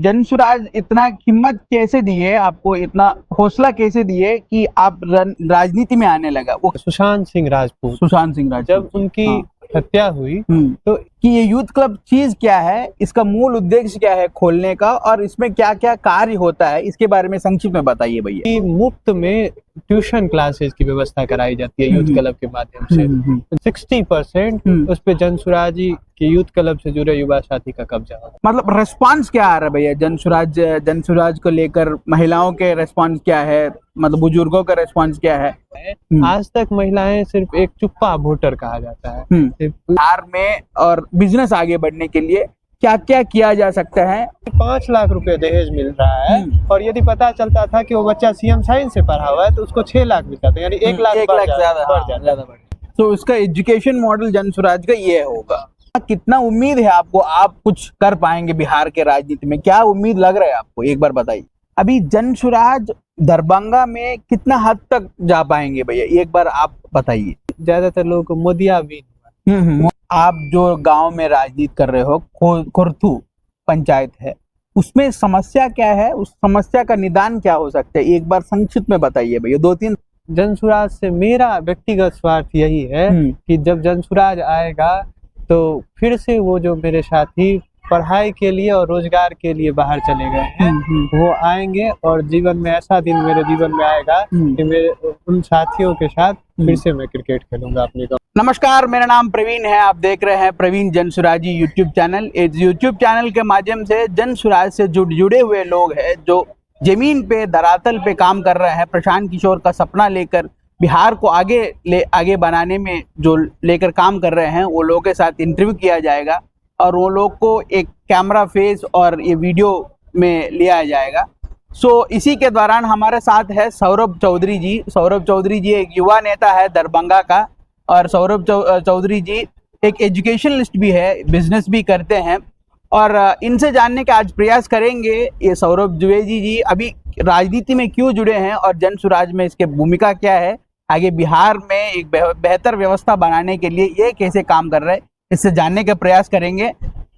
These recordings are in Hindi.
जनसुराज इतना हिम्मत कैसे दी है आपको, इतना हौसला कैसे दिए कि आप राजनीति में आने लगा? वो सुशांत सिंह राजपूत जब उनकी हत्या हुई तो कि ये यूथ क्लब चीज क्या है, इसका मूल उद्देश्य क्या है खोलने का, और इसमें क्या क्या कार्य होता है, इसके बारे में संक्षिप्त में बताइए भैया। मुफ्त में ट्यूशन क्लासेस की व्यवस्था कराई जाती है यूथ क्लब के माध्यम से। 60% उस पे जनसुराजी के यूथ क्लब से जुड़े युवा साथी का कब्जा है। मतलब रेस्पॉन्स क्या आ रहा है भैया जनसुराज को लेकर? महिलाओं के रेस्पॉन्स क्या है, मतलब बुजुर्गों का रेस्पॉन्स क्या है? आज तक महिलाएं सिर्फ एक चुप्पा वोटर कहा जाता है। बिहार में और बिजनेस आगे बढ़ने के लिए क्या क्या किया जा सकता है? 5 लाख रुपए दहेज मिल रहा है, और यदि पता चलता था कि वो बच्चा सीएम साइंस से पढ़ा हुआ है तो उसको 6 लाख मिलता था, यानी 1 लाख ज्यादा। तो उसका एजुकेशन मॉडल जनसुराज का ये होगा। कितना उम्मीद है आपको, आप कुछ कर पाएंगे बिहार के राजनीति में? क्या उम्मीद लग रहा है आपको, एक बार बताइए। अभी जनसुराज दरभंगा में कितना हद तक जा पाएंगे भैया, एक बार आप बताइए। ज्यादातर लोगों को मोदिया भी आप जो गांव में राजनीति कर रहे हो, खुरथू पंचायत है, उसमें समस्या क्या है, उस समस्या का निदान क्या हो सकता है, एक बार संक्षिप्त में बताइए भैया। 2-3 जनसुराज से मेरा व्यक्तिगत स्वार्थ यही है कि जब जनसुराज आएगा तो फिर से वो जो मेरे साथी पढ़ाई के लिए और रोजगार के लिए बाहर चले गए हैं वो आएंगे, और जीवन में ऐसा दिन मेरे जीवन में आएगा कि मेरे उन साथियों के साथ फिर से मैं क्रिकेट खेलूंगा अपने गाँव। नमस्कार, मेरा नाम प्रवीण है, आप देख रहे हैं प्रवीण जनसुराजी यूट्यूब चैनल। इस यूट्यूब चैनल के माध्यम से जनसुराज से जुड़े हुए लोग हैं जो जमीन पे धरातल पे काम कर रहे हैं। प्रशांत किशोर का सपना लेकर बिहार को आगे बनाने में जो लेकर काम कर रहे हैं, वो लोगों के साथ इंटरव्यू किया जाएगा और वो लोग को एक कैमरा फेस और ये वीडियो में लिया जाएगा। सो इसी के दौरान हमारे साथ है सौरभ चौधरी जी। सौरभ चौधरी जी एक युवा नेता है दरभंगा का, और सौरभ चौधरी जी एक एजुकेशनलिस्ट भी है, बिजनेस भी करते हैं, और इनसे जानने का आज प्रयास करेंगे ये सौरभ द्विवेदी जी अभी राजनीति में क्यों जुड़े हैं और जनसुराज में इसके भूमिका क्या है, आगे बिहार में एक बेहतर व्यवस्था बनाने के लिए ये कैसे काम कर रहे हैं, इससे जानने का प्रयास करेंगे।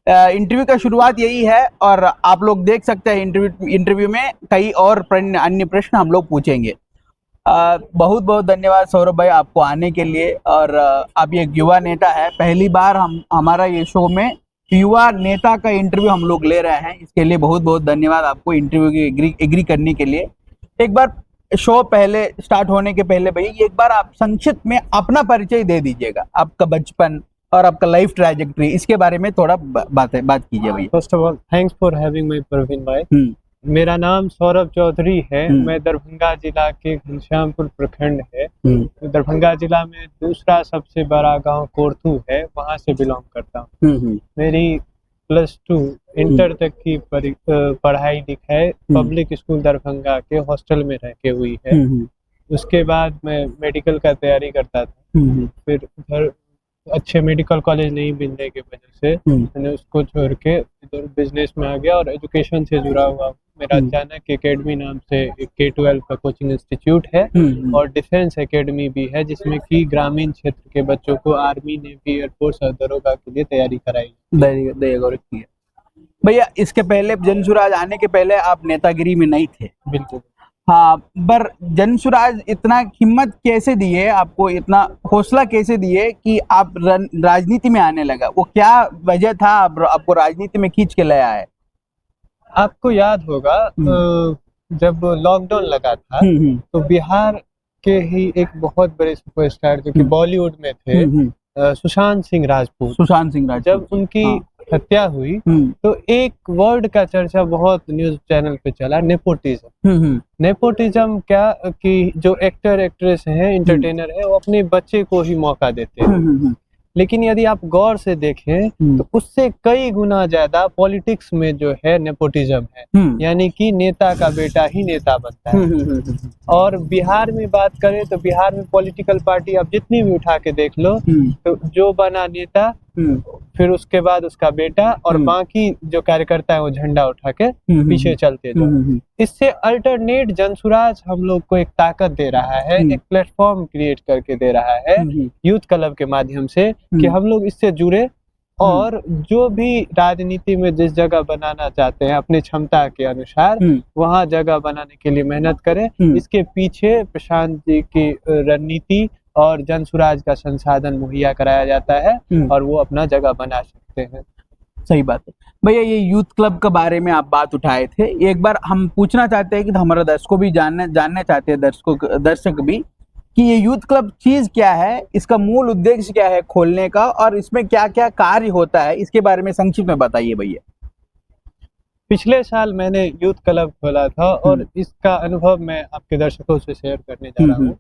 इंटरव्यू का शुरुआत यही है, और आप लोग देख सकते हैं इंटरव्यू में कई और अन्य प्रश्न हम लोग पूछेंगे। बहुत बहुत धन्यवाद सौरभ भाई आपको आने के लिए, और आप एक युवा नेता है, पहली बार हमारा ये शो में युवा नेता का इंटरव्यू हम लोग ले रहे हैं, इसके लिए बहुत बहुत धन्यवाद आपको इंटरव्यू की एग्री करने के लिए। एक बार शो पहले स्टार्ट होने के पहले भैया एक बार आप संक्षिप्त में अपना परिचय दे दीजिएगा, आपका बचपन और आपका लाइफ ट्रैजेक्टरी, इसके बारे में थोड़ा बात कीजिए भैया। First of all thanks for having me Praveen भाई। मेरा नाम सौरभ चौधरी है। मैं दरभंगा जिला के घनश्यामपुर प्रखंड है। दरभंगा जिला में दूसरा सबसे बड़ा गांव कोरथू है, वहां से बिलोंग करता हूँ। मेरी +2 इंटर तक की पढ़ाई लिखाई पब्लिक स्कूल दरभंगा के हॉस्टल में रह के हुई है। उसके बाद मैं मेडिकल का तैयारी करता था, फिर उधर अच्छे मेडिकल कॉलेज नहीं मिलने की वजह से मैंने उसको छोड़ के इधर बिजनेस में आ गया और एजुकेशन से जुड़ा हुआ। मेरा चाणक्य एकेडमी नाम से एक K-12 का कोचिंग इंस्टीट्यूट है, और डिफेंस एकेडमी भी है जिसमें कि ग्रामीण क्षेत्र के बच्चों को आर्मी, नेवी, एयरफोर्स और दरोगा के लिए तैयारी कराई। भैया इसके पहले जनसुराज आने के पहले आप नेतागिरी में नहीं थे? बिल्कुल। हाँ, पर जनसुराज इतना हिम्मत कैसे दी है आपको, इतना हौसला कैसे दिए कि आप राजनीति में आने लगा? वो क्या वजह था आपको राजनीति में खींच के लाया है? आपको याद होगा जब लॉकडाउन लगा था तो बिहार के ही एक बहुत बड़े सुपरस्टार जो कि बॉलीवुड में थे, सुशांत सिंह राजपूत जब उनकी हत्या हुई तो एक वर्ड का चर्चा बहुत न्यूज चैनल पे चला, नेपोटिज्म। नेपोटिज्म क्या कि जो एक्टर एक्ट्रेस हैं, एंटरटेनर है, वो अपने बच्चे को ही मौका देते हैं। लेकिन यदि आप गौर से देखें तो उससे कई गुना ज्यादा पॉलिटिक्स में जो है नेपोटिज्म है, यानी कि नेता का बेटा ही नेता बनता है। और बिहार में बात करें तो बिहार में पॉलिटिकल पार्टी आप जितनी भी उठा के देख लो तो जो बना नेता फिर उसके बाद उसका बेटा और बाकी जो कार्यकर्ता है वो झंडा उठा के पीछे चलते जाए। इससे अल्टरनेट जनसुराज हम लोग को एक ताकत दे रहा है, एक प्लेटफॉर्म क्रिएट करके दे रहा है यूथ क्लब के माध्यम से कि हम लोग इससे जुड़े और जो भी राजनीति में जिस जगह बनाना चाहते हैं अपनी क्षमता के अनुसार वहाँ जगह बनाने के लिए मेहनत करें। इसके पीछे प्रशांत जी की रणनीति और जनसुराज का संसाधन मुहैया कराया जाता है और वो अपना जगह बना सकते हैं। सही बात है भैया। ये यूथ क्लब के बारे में आप बात उठाए थे, एक बार हम पूछना चाहते हैं कि हमारे दर्शकों भी जानने चाहते हैं, दर्शक भी, कि ये यूथ क्लब चीज क्या है, इसका मूल उद्देश्य क्या है खोलने का, और इसमें क्या क्या कार्य होता है, इसके बारे में संक्षिप्त में बताइए भैया। पिछले साल मैंने यूथ क्लब खोला था और इसका अनुभव मैं आपके दर्शकों से शेयर करने जा रहा हूँ।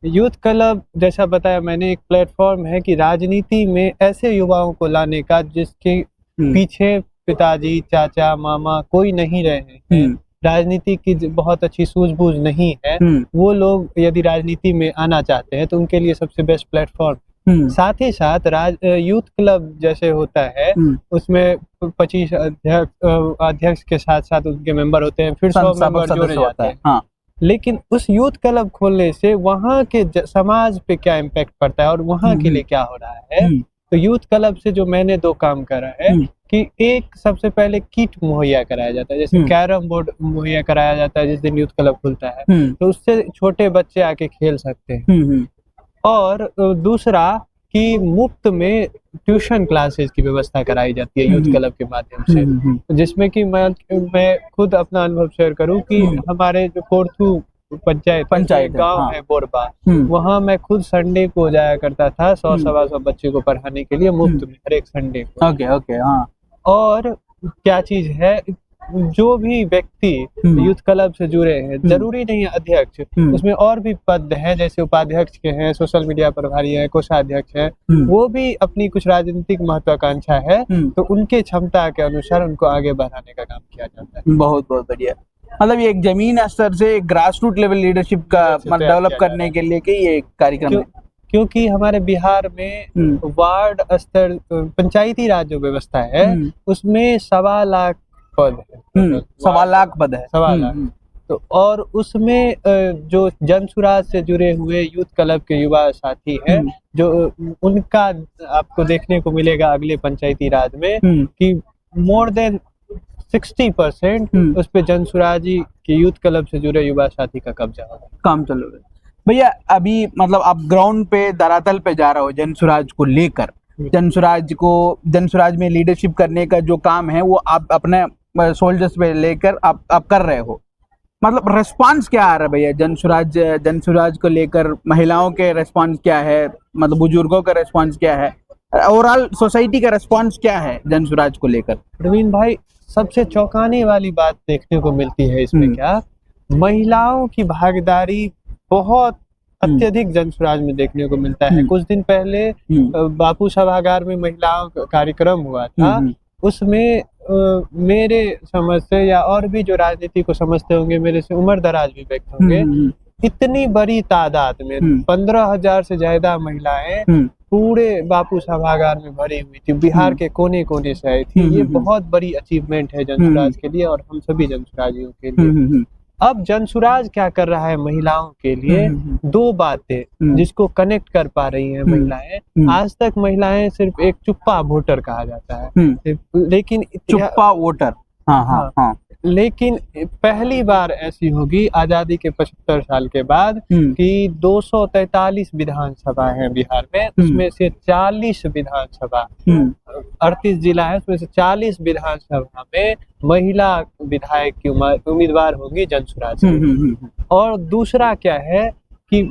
यूथ क्लब जैसा बताया मैंने एक प्लेटफॉर्म है कि राजनीति में ऐसे युवाओं को लाने का जिसके पीछे पिताजी चाचा मामा कोई नहीं रहे हैं, राजनीति की बहुत अच्छी सूझबूझ नहीं है, वो लोग यदि राजनीति में आना चाहते हैं तो उनके लिए सबसे बेस्ट प्लेटफॉर्म। साथ ही साथ यूथ क्लब जैसे होता है उसमें 25 अध्यक्ष के साथ साथ उनके मेंबर होते हैं, फिर 100 मेंबर जोड़े जाते हैं। हाँ। लेकिन उस यूथ क्लब खोलने से वहाँ के समाज पे क्या इम्पैक्ट पड़ता है और वहाँ के लिए क्या हो रहा है, तो यूथ क्लब से जो मैंने 2 काम करा है कि एक सबसे पहले किट मुहैया कराया जाता है, जैसे कैरम बोर्ड मुहैया कराया जाता है जिस दिन यूथ क्लब खुलता है, तो उससे छोटे बच्चे आके खेल सकते हैं। और दूसरा कि मुफ्त में ट्यूशन क्लासेस की व्यवस्था कराई जाती है यूथ क्लब के माध्यम से, जिसमें कि मैं खुद अपना अनुभव शेयर करूं कि हमारे जो कोरथू पंचायत गांव है बोरबा, वहाँ मैं खुद संडे को जाया करता था 100-125 बच्चे को पढ़ाने के लिए मुफ्त में हर एक संडे को। ओके हाँ। और क्या चीज है, जो भी व्यक्ति यूथ क्लब से जुड़े हैं, जरूरी नहीं है अध्यक्ष, उसमें और भी पद हैं जैसे उपाध्यक्ष के हैं, सोशल मीडिया प्रभारी हैं, कोषाध्यक्ष हैं, वो भी अपनी कुछ राजनीतिक महत्वाकांक्षा है तो उनके क्षमता के अनुसार उनको आगे बढ़ाने का काम किया जाता है। बहुत बहुत बढ़िया। मतलब ये एक जमीन स्तर से ग्रास रूट लेवल लीडरशिप का डेवलप करने के लिए ये कार्यक्रम है, क्योंकि हमारे बिहार में वार्ड स्तर पंचायती राज जो व्यवस्था है उसमें 1.25 लाख पद है, 1.25 लाख पद है, 1.25 लाख। तो और उसमें जो जनसुराज से जुड़े हुए यूथ क्लब के युवा साथी हैं, जो उनका आपको देखने को मिलेगा अगले पंचायती राज में कि मोर देन 60% उस पे जनसुराजी के यूथ क्लब से जुड़े युवा साथी का कब्जा होगा। काम चलो भैया। अभी मतलब आप ग्राउंड पे धरातल पे जा रहे हो जनसुराज को लेकर, जनसुराज में लीडरशिप करने का जो काम है वो आप अपने सोल्जर्स पे लेकर आप कर रहे हो। मतलब रिस्पांस क्या आ रहा है भैया जनसुराज को लेकर? महिलाओं के रिस्पांस क्या है, मतलब बुजुर्गों का रिस्पांस क्या है, ओवरऑल सोसाइटी का रिस्पांस क्या है जनसुराज को लेकर? प्रवीण भाई, सबसे चौंकाने वाली बात देखने को मिलती है इसमें क्या, महिलाओं की भागीदारी बहुत अत्यधिक जनसुराज में देखने को मिलता है। कुछ दिन पहले बापू सभागार में महिलाओं का कार्यक्रम हुआ था, उसमें मेरे समझ से या और भी जो राजनीति को समझते होंगे मेरे से उम्र दराज भी व्यक्त होंगे, इतनी बड़ी तादाद में 15,000 से ज्यादा महिलाएं पूरे बापू सभागार में भरी हुई थी, बिहार के कोने कोने से आई थी। ये बहुत बड़ी अचीवमेंट है जनसुराज के लिए और हम सभी जनसुराजियों के लिए। अब जनसुराज क्या कर रहा है महिलाओं के लिए, 2 बातें जिसको कनेक्ट कर पा रही हैं महिलाएं। आज तक महिलाएं सिर्फ एक चुप्पा वोटर कहा जाता है, लेकिन चुप्पा वोटर, हाँ। लेकिन पहली बार ऐसी होगी आजादी के 75 साल के बाद कि 243 विधानसभा है बिहार में, उसमें से 40 विधानसभा 38 जिला है, उसमें से 40 विधानसभा में महिला विधायक की उम्मीदवार होंगी जनसुराज से। और दूसरा क्या है कि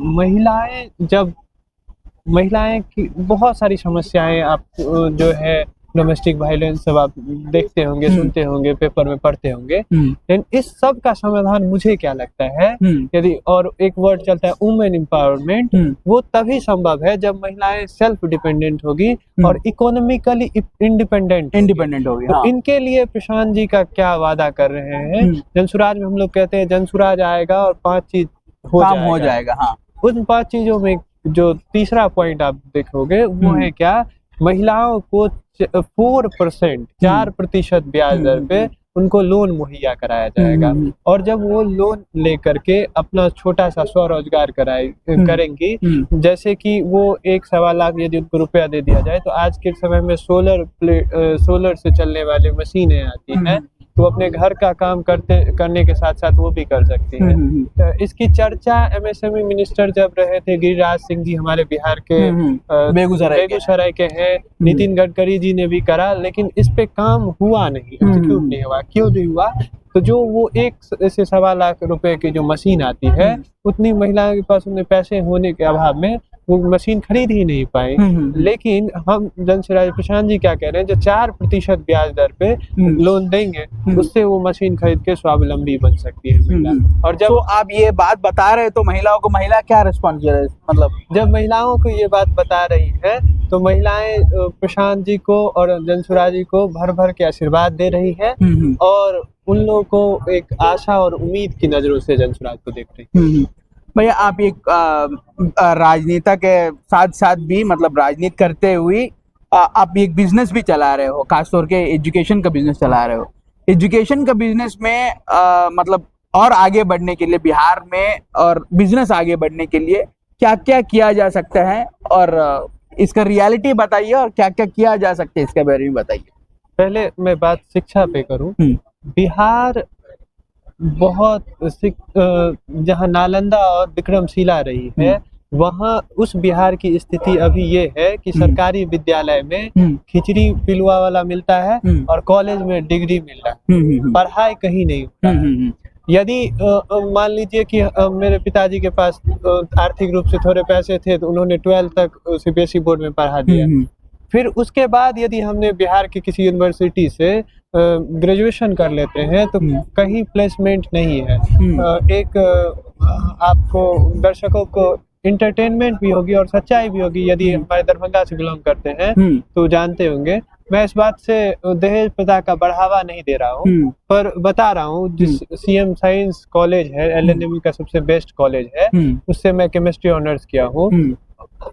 महिलाएं की बहुत सारी समस्याएं आप जो है डोमेस्टिक वायलेंस सब आप देखते होंगे, सुनते होंगे, पेपर में पढ़ते होंगे, लेकिन इस सब का समाधान मुझे क्या लगता है, यदि और एक वर्ड चलता है वुमेन एम्पावरमेंट, वो तभी संभव है जब महिलाएं सेल्फ डिपेंडेंट होगी और इकोनॉमिकली इंडिपेंडेंट होगी। तो इनके लिए प्रशांत जी का क्या वादा कर रहे हैं? जनसुराज में हम लोग कहते हैं जनसुराज आएगा और 5 चीज हो जाएगा। हाँ, उन 5 चीजों में जो तीसरा पॉइंट आप देखोगे वो है क्या, महिलाओं को 4% ब्याज दर पे उनको लोन मुहैया कराया जाएगा। और जब वो लोन लेकर के अपना छोटा सा स्वरोजगार करेंगी, जैसे कि वो 1-1.25 लाख यदि उनको रुपया दे दिया जाए, तो आज के समय में सोलर से चलने वाली मशीनें आती हैं, तो अपने घर का काम करने के साथ साथ वो भी कर सकती है। इसकी चर्चा एमएसएमई मिनिस्टर जब रहे थे गिरिराज सिंह जी, हमारे बिहार के बेगूसराय के हैं, नितिन गडकरी जी ने भी करा, लेकिन इस पे काम हुआ नहीं, एग्जीक्यूट नहीं हुआ। क्यों नहीं हुआ? तो जो वो 1 से 1.25 लाख रुपए की जो मशीन आती है, उतनी महिलाओं के पास उतने पैसे होने के अभाव में वो मशीन खरीद ही नहीं पाए। लेकिन हम जनसुराज प्रशांत जी क्या कह रहे हैं, जो 4% ब्याज दर पे लोन देंगे, उससे वो मशीन खरीद के स्वावलंबी बन सकती है महिला। और जब आप ये बात बता रहे तो महिलाओं को महिला क्या रिस्पॉन्स दे रहे हैं? मतलब जब महिलाओं को ये बात बता रही है तो महिलाएं प्रशांत जी को और जनसुराज जी को भर भर के आशीर्वाद दे रही है, और उन लोगों को एक आशा और उम्मीद की नजरों से जनसुराज को देख रही है। भैया, आप एक राजनेता के साथ साथ भी, मतलब राजनीति करते हुए आप एक बिजनेस भी चला रहे हो, खासतौर के एजुकेशन का बिजनेस चला रहे हो। एजुकेशन का बिजनेस में मतलब और आगे बढ़ने के लिए बिहार में और बिजनेस आगे बढ़ने के लिए क्या क्या किया जा सकता है, और इसका रियलिटी बताइए, और क्या क्या किया जा सकता है इसके बारे में बताइए। पहले मैं बात शिक्षा पे करूं। बिहार बहुत जहां नालंदा और विक्रमशिला रही है, वहां उस बिहार की स्थिति अभी ये है कि सरकारी विद्यालय में खिचड़ी पिलुआ वाला मिलता है और कॉलेज में डिग्री मिल रहा है, पढ़ाई कहीं नहीं होता है। यदि मान लीजिए कि मेरे पिताजी के पास आर्थिक रूप से थोड़े पैसे थे, तो उन्होंने 12 तक सीबीएसई बोर्ड में पढ़ा दिया। फिर उसके बाद यदि हमने बिहार की किसी यूनिवर्सिटी से ग्रेजुएशन कर लेते हैं, तो कहीं प्लेसमेंट नहीं है। एक आपको दर्शकों को इंटरटेनमेंट भी होगी और सच्चाई भी होगी। यदि हमारे दरभंगा से बिलोंग करते हैं तो जानते होंगे, मैं इस बात से दहेज प्रथा का बढ़ावा नहीं दे रहा हूँ, पर बता रहा हूँ, जिस सीएम साइंस कॉलेज है, एलएनएम का सबसे बेस्ट कॉलेज है, उससे मैं केमिस्ट्री ऑनर्स किया हूँ।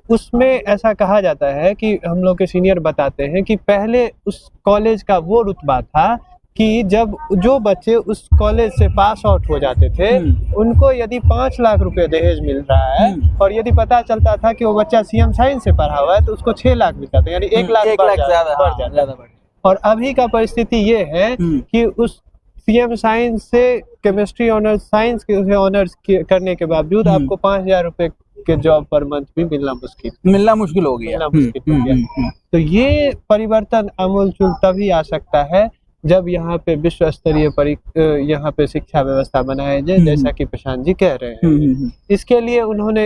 उसमें ऐसा कहा जाता है कि हम लोग के सीनियर बताते हैं कि पहले उस कॉलेज का वो रुतबा था कि जब जो बच्चे उस कॉलेज से पास आउट हो जाते थे, उनको यदि 5 लाख रुपए दहेज मिल रहा है, और यदि पता चलता था कि वो बच्चा सीएम साइंस से पढ़ा हुआ है, तो उसको 6 लाख मिलता था, यानी 1 लाख ज्यादा। और अभी का परिस्थिति ये है कि उस सीएम साइंस से केमिस्ट्री ऑनर्स, साइंस के ऑनर्स करने के बावजूद आपको 5,000 रुपए के जॉब पर मंथ भी मिलना मुश्किल हो गया। तो ये परिवर्तन आमूलचूल तभी आ सकता है जब यहाँ पे विश्व स्तरीय यहाँ पे शिक्षा व्यवस्था बनाए जाए, जैसा कि प्रशांत जी कह रहे हैं। इसके लिए उन्होंने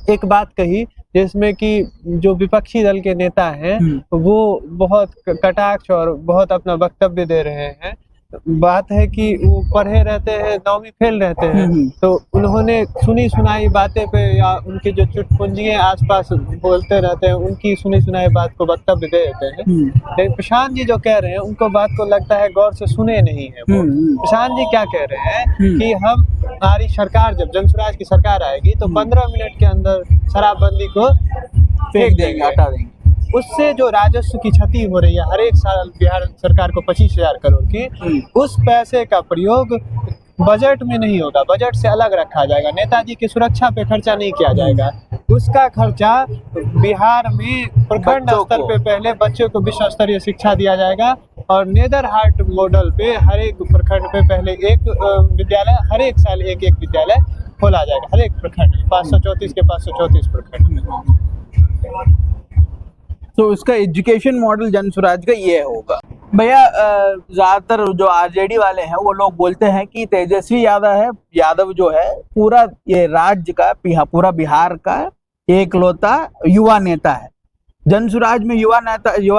एक बात कही, जिसमें कि जो विपक्षी दल के नेता हैं वो बहुत कटाक्ष और बहुत अपना वक्तव्य दे रहे हैं। बात है कि वो पढ़े रहते हैं, 9वीं फेल रहते हैं, तो उन्होंने सुनी सुनाई बातें पे या उनके जो चुटपुंजियां आसपास बोलते रहते हैं, उनकी सुनी सुनाई बात को वक्तव्य दे देते हैं। लेकिन प्रशांत जी जो कह रहे हैं, उनको बात को लगता है गौर से सुने नहीं है वो। प्रशांत जी क्या कह रहे हैं कि हमारी सरकार, जब जनसुराज की सरकार आएगी, तो 15 मिनट के अंदर शराबबंदी को फेंक देंगे, हटा देंगे। उससे जो राजस्व की क्षति हो रही है हर एक साल बिहार सरकार को 25,000 करोड़ की, उस पैसे का प्रयोग बजट में नहीं होगा, बजट से अलग रखा जाएगा। नेताजी की सुरक्षा पे खर्चा नहीं किया जाएगा, उसका खर्चा बिहार में प्रखंड स्तर पे पहले बच्चों को विश्व स्तरीय शिक्षा दिया जाएगा, और नेदर हार्ट मॉडल पे हर एक प्रखंड पे पहले एक विद्यालय, हर एक साल एक एक विद्यालय खोला जाएगा, हर एक प्रखंड, 534 के 534 प्रखंड में। तो इसका एजुकेशन मॉडल जनसुराज का ये होगा। भैया, ज्यादातर जो आरजेडी वाले हैं वो लोग बोलते हैं कि तेजस्वी यादव जो है पूरा ये राज्य का, पूरा बिहार का एकलौता युवा नेता है। जनसुराज में युवा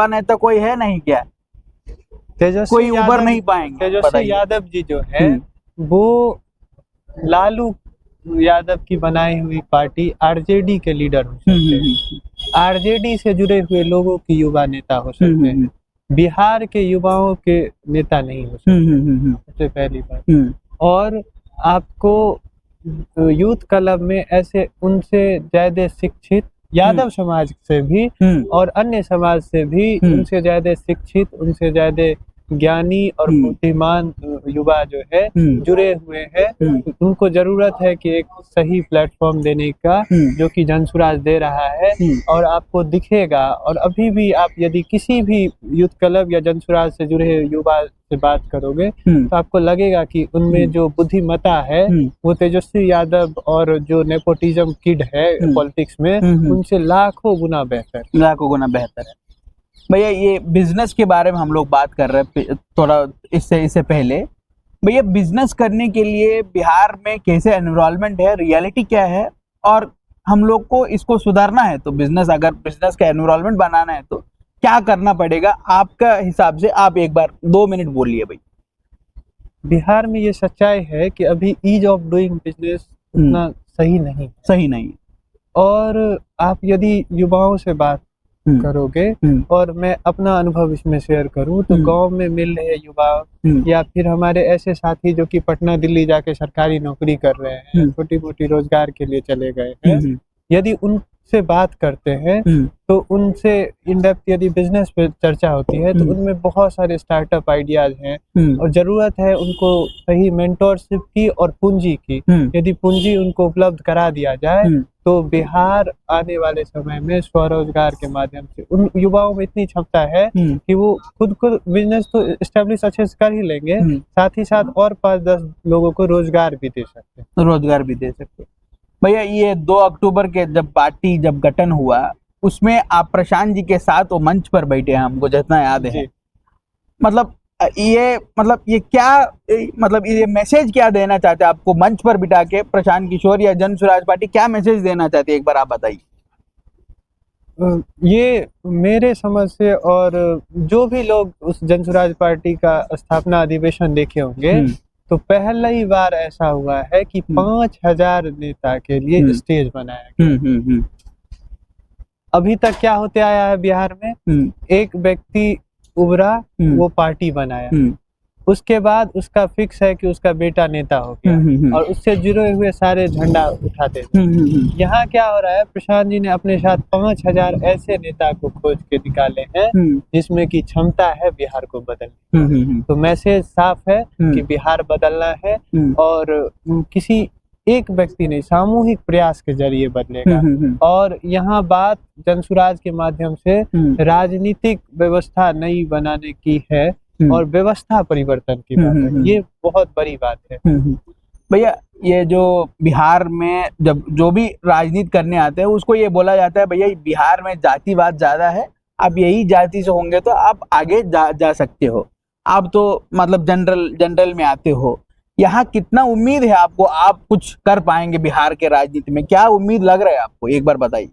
नेता कोई है नहीं क्या? कोई उभर नहीं पाएंगे? तेजस्वी यादव जी जो है वो लालू यादव की बनाई हुई पार्टी आरजेडी के लीडर हो सकते हैं, आरजेडी से जुड़े हुए लोगों की युवा नेता हो सकते हैं, बिहार के युवाओं के नेता नहीं हो सकते, सबसे पहली बात। और आपको यूथ क्लब में ऐसे उनसे ज्यादा शिक्षित, यादव समाज से भी और अन्य समाज से भी उनसे ज्यादा शिक्षित, उनसे ज्यादा ज्ञानी और बुद्धिमान युवा जो है जुड़े हुए हैं, उनको जरूरत है कि एक सही प्लेटफॉर्म देने का, जो कि जनसुराज दे रहा है। और आपको दिखेगा, और अभी भी आप यदि किसी भी यूथ क्लब या जनसुराज से जुड़े युवा से बात करोगे तो आपको लगेगा कि उनमें जो बुद्धिमत्ता है वो तेजस्वी यादव और जो नेपोटिज्म किड है पॉलिटिक्स में, उनसे लाखों गुना बेहतर है। भैया ये बिजनेस के बारे में हम लोग बात कर रहे हैं थोड़ा इससे पहले। भैया बिजनेस करने के लिए बिहार में कैसे एनवायरनमेंट है, रियलिटी क्या है, और हम लोग को इसको सुधारना है तो अगर बिजनेस का एनवायरनमेंट बनाना है तो क्या करना पड़ेगा आपका हिसाब से? आप एक बार 2 मिनट बोलिए भाई। बिहार में ये सच्चाई है कि अभी ईज ऑफ डूइंग बिजनेस उतना सही नहीं। और आप यदि युवाओं से बात करोगे, और मैं अपना अनुभव इसमें शेयर करूं तो गांव में मिल रहे युवा या फिर हमारे ऐसे साथी जो कि पटना दिल्ली जाके सरकारी नौकरी कर रहे हैं, छोटी मोटी रोजगार के लिए चले गए हैं, यदि उनसे बात करते हैं तो उनसे इन डेप्थ यदि बिजनेस पे चर्चा होती है तो उनमें बहुत सारे स्टार्टअप आइडियाज हैं और जरूरत है उनको सही मेंटोरशिप की और पूंजी की। यदि पूंजी उनको उपलब्ध करा दिया जाए तो बिहार आने वाले समय में स्वरोजगार के माध्यम से उन युवाओं में इतनी क्षमता है कि वो खुद को बिजनेस तो एस्टेब्लिश अच्छे से कर ही लेंगे, साथ ही साथ और 5-10 लोगों को रोजगार भी दे सकते। भैया ये 2 अक्टूबर के जब पार्टी गठन हुआ उसमें आप प्रशांत जी के साथ वो मंच पर बैठे हैं, हमको जितना याद है। मतलब ये क्या, मतलब ये मैसेज क्या देना चाहते हैं आपको मंच पर बिठा के प्रशांत किशोर या जनसुराज पार्टी क्या मैसेज देना चाहते हैं, एक बार आप बताइए। ये मेरे समझ से, और जो भी लोग उस जनसुराज पार्टी का स्थापना अधिवेशन देखे होंगे तो पहला ही बार ऐसा हुआ है कि 5000 नेता के लिए स्टेज बनाया गया। अभी तक क्या होते आया है बिहार में, एक व्यक्ति उभरा, वो पार्टी बनाया, उसके बाद उसका फिक्स है कि उसका बेटा नेता हो गया और उससे जुड़े हुए सारे झंडा उठाते थे। यहाँ क्या हो रहा है, प्रशांत जी ने अपने साथ 5000 ऐसे नेता को खोज के निकाले हैं जिसमें की क्षमता है बिहार को बदलने। तो मैसेज साफ है कि बिहार बदलना है और किसी एक व्यक्ति नहीं, सामूहिक प्रयास के जरिए बदलेगा। और यहाँ बात जनसुराज के माध्यम से राजनीतिक व्यवस्था नई बनाने की है और व्यवस्था परिवर्तन की बात है, ये बहुत बड़ी बात है। भैया ये जो बिहार में जब जो भी राजनीति करने आते हैं उसको ये बोला जाता है भैया बिहार में जातिवाद ज्यादा है, आप यही जाति से होंगे तो आप आगे जा सकते हो, आप तो मतलब जनरल में आते हो। यहाँ कितना उम्मीद है आपको, आप कुछ कर पाएंगे बिहार के राजनीति में, क्या उम्मीद लग रहा है आपको, एक बार बताइए।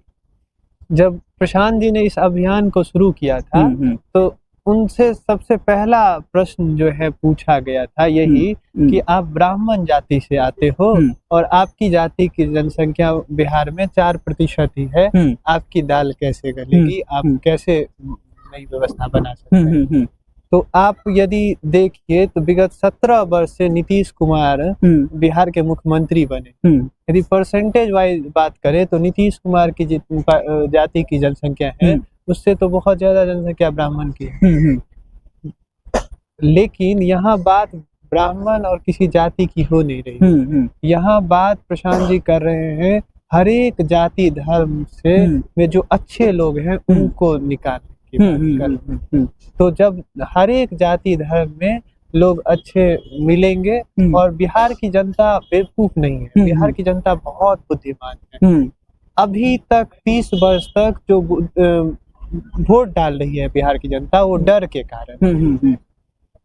जब प्रशांत जी ने इस अभियान को शुरू किया था तो उनसे सबसे पहला प्रश्न जो है पूछा गया था यही कि आप ब्राह्मण जाति से आते हो और आपकी जाति की जनसंख्या बिहार में 4% ही है, आपकी दाल कैसे गलेगी, आप कैसे नई व्यवस्था बना सकते हैं। तो आप यदि देखिए तो विगत 17 वर्ष से नीतीश कुमार बिहार के मुख्यमंत्री बने। यदि परसेंटेज वाइज बात करें तो नीतीश कुमार की जाति की जनसंख्या है उससे तो बहुत ज्यादा जनसंख्या ब्राह्मण की है। लेकिन यहाँ बात ब्राह्मण और किसी जाति की हो नहीं रही, यहाँ बात प्रशांत जी कर रहे हैं हर एक जाति धर्म से में जो अच्छे लोग हैं उनको निकालने की बात। तो जब हर एक जाति धर्म में लोग अच्छे मिलेंगे, और बिहार की जनता बेवकूफ नहीं है, बिहार की जनता बहुत बुद्धिमान है। अभी तक 30 वर्ष तक जो वोट डाल रही है बिहार की जनता वो डर के कारण,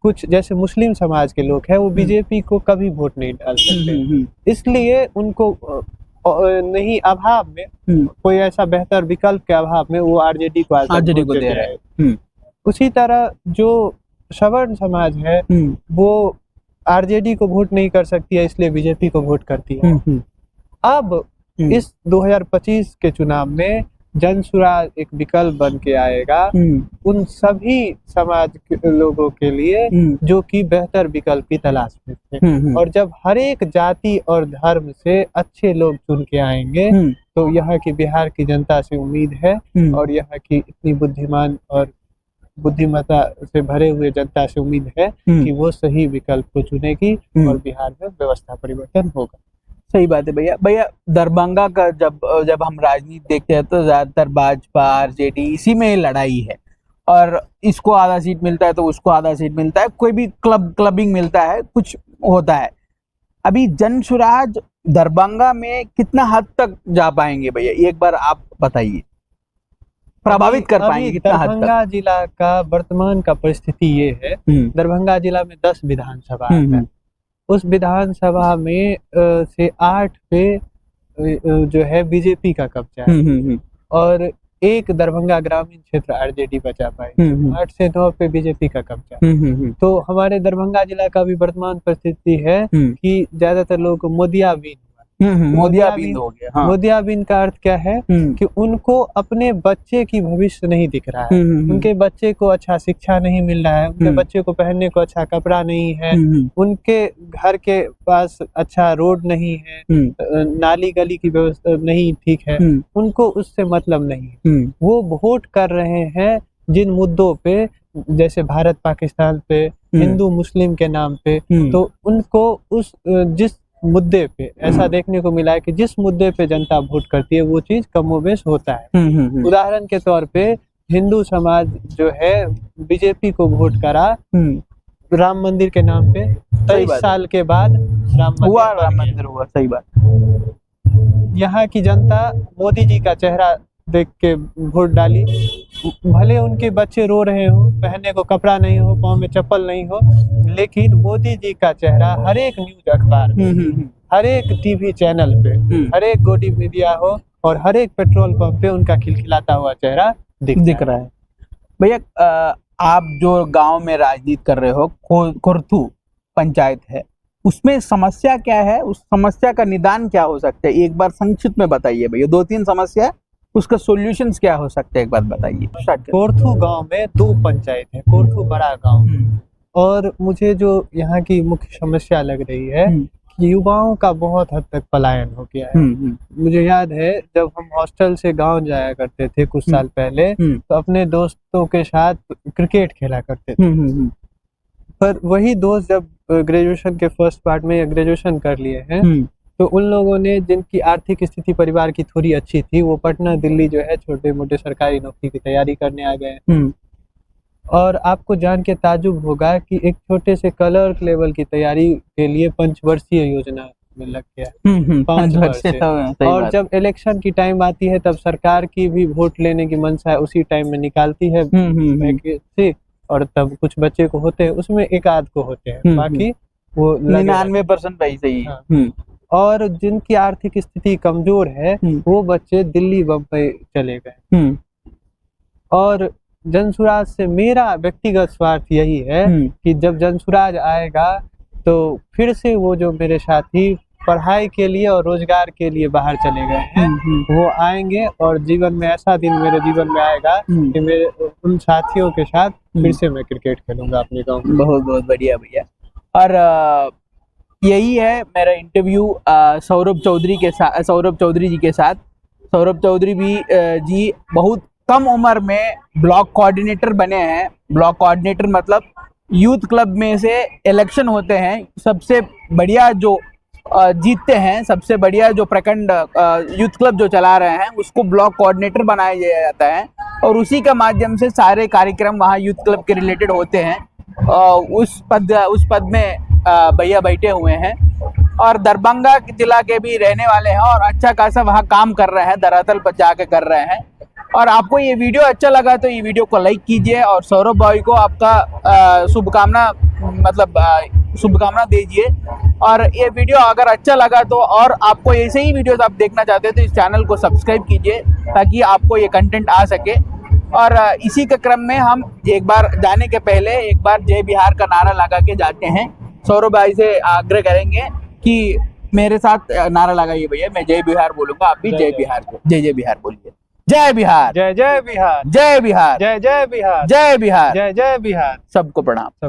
कुछ जैसे मुस्लिम समाज के लोग हैं वो बीजेपी को कभी वोट नहीं डाल सकते, इसलिए उनको नहीं अभाव में, कोई ऐसा बेहतर विकल्प के अभाव में वो आरजेडी को दे रहे हैं। उसी तरह जो सवर्ण समाज है वो आरजेडी को वोट नहीं कर सकती है, इसलिए बीजेपी को वोट करती है। अब इस 2025 के चुनाव में जनसुराज एक विकल्प बन के आएगा उन सभी समाज के लोगों के लिए जो कि बेहतर विकल्प की तलाश में थे। और जब हर एक जाति और धर्म से अच्छे लोग चुन के आएंगे तो यहाँ की बिहार की जनता से उम्मीद है, और यहाँ की इतनी बुद्धिमान और बुद्धिमत्ता से भरे हुए जनता से उम्मीद है कि वो सही विकल्प को चुनेगी और बिहार में व्यवस्था परिवर्तन होगा। सही बात है भैया। भैया दरभंगा का जब हम राजनीति देखते हैं तो ज्यादातर भाजपा आरजेडी इसी में लड़ाई है, और इसको आधा सीट मिलता है तो उसको आधा सीट मिलता है, कोई भी क्लबिंग मिलता है, कुछ होता है। अभी जनसुराज दरभंगा में कितना हद तक जा पाएंगे भैया, एक बार आप बताइए, प्रभावित कर पाएंगे कितना हद तक? दरभंगा जिला का वर्तमान का परिस्थिति ये है, दरभंगा जिला में 10 विधानसभा है। उस विधानसभा में से 8 पे जो है बीजेपी का कब्जा है और एक दरभंगा ग्रामीण क्षेत्र आरजेडी बचा पाई। 8 से 9 पे बीजेपी का कब्जा। तो हमारे दरभंगा जिला का भी वर्तमान परिस्थिति है कि ज्यादातर लोगों को मोदियाबिंद मोदियाबिंद हो गया। हाँ। मोदियाबिंद का अर्थ क्या है कि उनको अपने बच्चे की भविष्य नहीं दिख रहा है, उनके बच्चे को अच्छा शिक्षा नहीं मिल रहा है, उनके बच्चे को पहनने को अच्छा कपड़ा नहीं है, उनके घर के पास अच्छा रोड नहीं है, नाली गली की व्यवस्था नहीं ठीक है, उनको उससे मतलब नहीं है। वो वोट कर रहे हैं जिन मुद्दों पे, जैसे भारत पाकिस्तान पे, हिंदू मुस्लिम के नाम पे, तो उनको उस जिस मुद्दे पे ऐसा देखने को मिला है कि जिस मुद्दे पे जनता वोट करती है वो चीज कमोबेश होता है। उदाहरण के तौर पे हिंदू समाज जो है बीजेपी को वोट करा राम मंदिर के नाम पे। 23 साल के बाद राम मंदिर हुआ। सही बात। यहाँ की जनता मोदी जी का चेहरा देख के वोट डाली, भले उनके बच्चे रो रहे हो, पहनने को कपड़ा नहीं हो, पाँव में चप्पल नहीं हो, लेकिन मोदी जी का चेहरा हर एक न्यूज अखबार में, हर एक टीवी चैनल पे, हर एक गोदी मीडिया हो और हर एक पेट्रोल पंप पे उनका खिलखिलाता हुआ चेहरा दिख रहा है। भैया आप जो गांव में राजनीति कर रहे हो, कोरथू पंचायत है, उसमें समस्या क्या है, उस समस्या का निदान क्या हो सकता है, एक बार संक्षिप्त में बताइए भैया। 2-3 समस्या, उसका सॉल्यूशंस क्या हो सकते हैं, एक बात बताइए। कोरथू गांव में 2 पंचायत है, कोरथू बड़ा गांव, और मुझे जो यहाँ की मुख्य समस्या लग रही है कि युवाओं का बहुत हद तक पलायन हो गया है। मुझे याद है जब हम हॉस्टल से गांव जाया करते थे कुछ साल पहले, तो अपने दोस्तों के साथ क्रिकेट खेला करते थे, पर वही दोस्त जब ग्रेजुएशन के फर्स्ट पार्ट में ग्रेजुएशन कर लिए हैं, तो उन लोगों ने, जिनकी आर्थिक स्थिति परिवार की थोड़ी अच्छी थी, वो पटना दिल्ली जो है छोटे मोटे सरकारी नौकरी की तैयारी करने आ गए। और आपको जान के ताजुब होगा कि एक छोटे से क्लर्क लेवल की तैयारी के लिए 5 वर्षीय योजना में लग गया, 5 वर्ष से। और जब इलेक्शन की टाइम आती है तब सरकार की भी वोट लेने की मंशा है, उसी टाइम में निकालती है वैकेंसी, और तब कुछ बच्चे को होते हैं, उसमें एक आध को होते हैं, बाकी वो 99% वैसे ही है। और जिनकी आर्थिक स्थिति कमजोर है वो बच्चे दिल्ली बम्बई चले गए। और जनसुराज से मेरा व्यक्तिगत स्वार्थ यही है कि जब जनसुराज आएगा तो फिर से वो जो मेरे साथी पढ़ाई के लिए और रोजगार के लिए बाहर चले गए हैं, वो आएंगे और जीवन में ऐसा दिन मेरे जीवन में आएगा कि मेरे उन साथियों के साथ फिर से मैं क्रिकेट खेलूंगा अपने गाँव में। बहुत बहुत बढ़िया भैया। और यही है मेरा इंटरव्यू सौरभ चौधरी जी के साथ। सौरभ चौधरी जी बहुत कम उम्र में ब्लॉक कोऑर्डिनेटर बने हैं। ब्लॉक कोऑर्डिनेटर मतलब यूथ क्लब में से इलेक्शन होते हैं, सबसे बढ़िया जो जीतते हैं, सबसे बढ़िया जो प्रखंड यूथ क्लब जो चला रहे हैं उसको ब्लॉक कोऑर्डिनेटर बनाया जाता है, और उसी के माध्यम से सारे कार्यक्रम वहाँ यूथ क्लब के रिलेटेड होते हैं। उस पद में भैया बैठे हुए हैं और दरभंगा जिला के भी रहने वाले हैं और अच्छा खासा वहाँ काम कर रहे हैं, धरातल पर जाके कर रहे हैं। और आपको ये वीडियो अच्छा लगा तो ये वीडियो को लाइक कीजिए और सौरभ भाई को आपका शुभकामना दीजिए। और ये वीडियो अगर अच्छा लगा तो, और आपको ऐसे ही वीडियोस आप देखना चाहते हैं तो इस चैनल को सब्सक्राइब कीजिए ताकि आपको ये कंटेंट आ सके। और इसी के क्रम में हम एक बार जाने के पहले एक बार जय बिहार का नारा लगा के जाते हैं। सौरभ भाई से आग्रह करेंगे कि मेरे साथ नारा लगाइए भैया, मैं जय बिहार बोलूंगा, आप भी जय बिहार जय बिहार बोलिए। जय बिहार, जय जय बिहार, जय बिहार, जय जय बिहार, जय बिहार, जय जय बिहार। सबको प्रणाम।